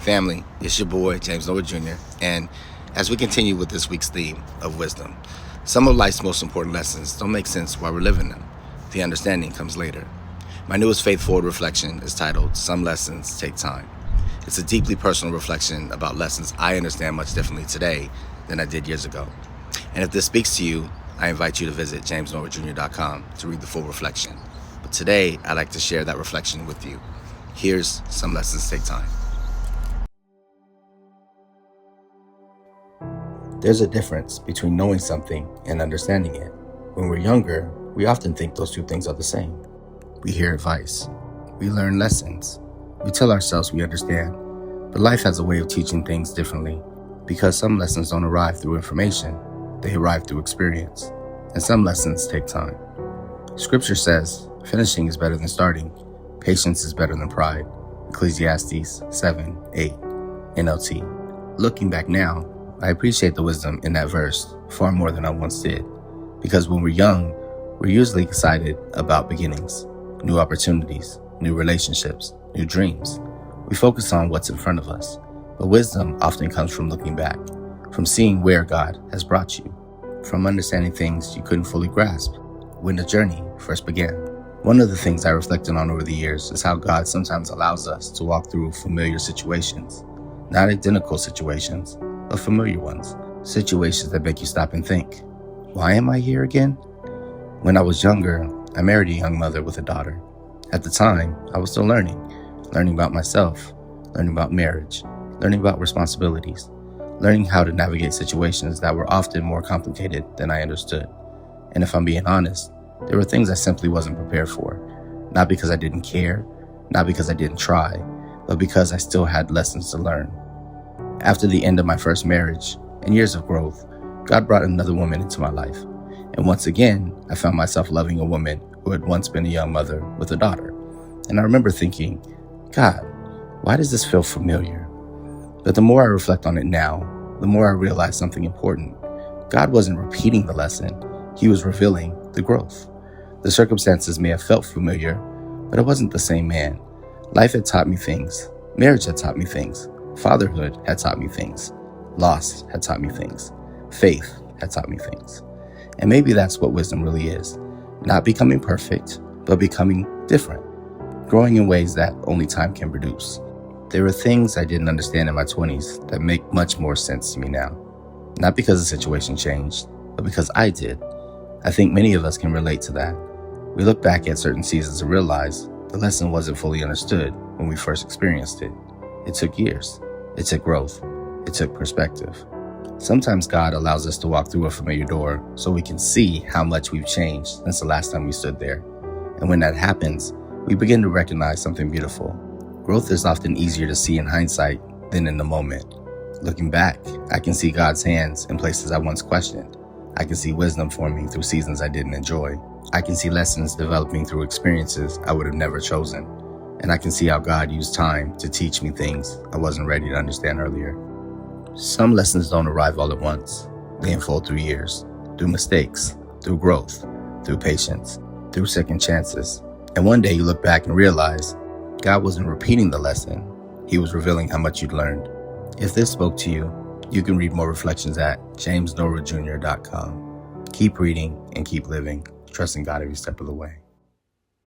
Family, it's your boy, James Norwood Jr., and as we continue with this week's theme of wisdom, some of life's most important lessons don't make sense while we're living them. The understanding comes later. My newest faith-forward reflection is titled, Some Lessons Take Time. It's a deeply personal reflection about lessons I understand much differently today than I did years ago. And if this speaks to you, I invite you to visit jamesnorwoodjr.com to read the full reflection. But today, I'd like to share that reflection with you. Here's Some Lessons Take Time. There's a difference between knowing something and understanding it. When we're younger, we often think those two things are the same. We hear advice. We learn lessons. We tell ourselves we understand. But life has a way of teaching things differently because some lessons don't arrive through information. They arrive through experience. And some lessons take time. Scripture says, finishing is better than starting. Patience is better than pride. Ecclesiastes 7:8, NLT. Looking back now, I appreciate the wisdom in that verse far more than I once did. Because when we're young, we're usually excited about beginnings, new opportunities, new relationships, new dreams. We focus on what's in front of us. But wisdom often comes from looking back, from seeing where God has brought you, from understanding things you couldn't fully grasp when the journey first began. One of the things I reflected on over the years is how God sometimes allows us to walk through familiar situations, not identical situations, but familiar ones, situations that make you stop and think, why am I here again? When I was younger, I married a young mother with a daughter. At the time, I was still learning about myself, learning about marriage, learning about responsibilities, learning how to navigate situations that were often more complicated than I understood. And if I'm being honest, there were things I simply wasn't prepared for, not because I didn't care, not because I didn't try, but because I still had lessons to learn. After the end of my first marriage and years of growth, God brought another woman into my life. And once again, I found myself loving a woman who had once been a young mother with a daughter. And I remember thinking, God, why does this feel familiar? But the more I reflect on it now, the more I realize something important. God wasn't repeating the lesson. He was revealing the growth. The circumstances may have felt familiar, but it wasn't the same man. Life had taught me things. Marriage had taught me things. Fatherhood had taught me things. Loss had taught me things. Faith had taught me things. And maybe that's what wisdom really is. Not becoming perfect, but becoming different. Growing in ways that only time can produce. There were things I didn't understand in my 20s that make much more sense to me now. Not because the situation changed, but because I did. I think many of us can relate to that. We look back at certain seasons and realize the lesson wasn't fully understood when we first experienced it. It took years. It took growth. It took perspective. Sometimes God allows us to walk through a familiar door so we can see how much we've changed since the last time we stood there. And when that happens, we begin to recognize something beautiful. Growth is often easier to see in hindsight than in the moment. Looking back, I can see God's hands in places I once questioned. I can see wisdom forming through seasons I didn't enjoy. I can see lessons developing through experiences I would have never chosen. And I can see how God used time to teach me things I wasn't ready to understand earlier. Some lessons don't arrive all at once. They unfold through years, through mistakes, through growth, through patience, through second chances. And one day you look back and realize God wasn't repeating the lesson. He was revealing how much you'd learned. If this spoke to you, you can read more reflections at jamesnorwoodjr.com. Keep reading and keep living, trusting God every step of the way.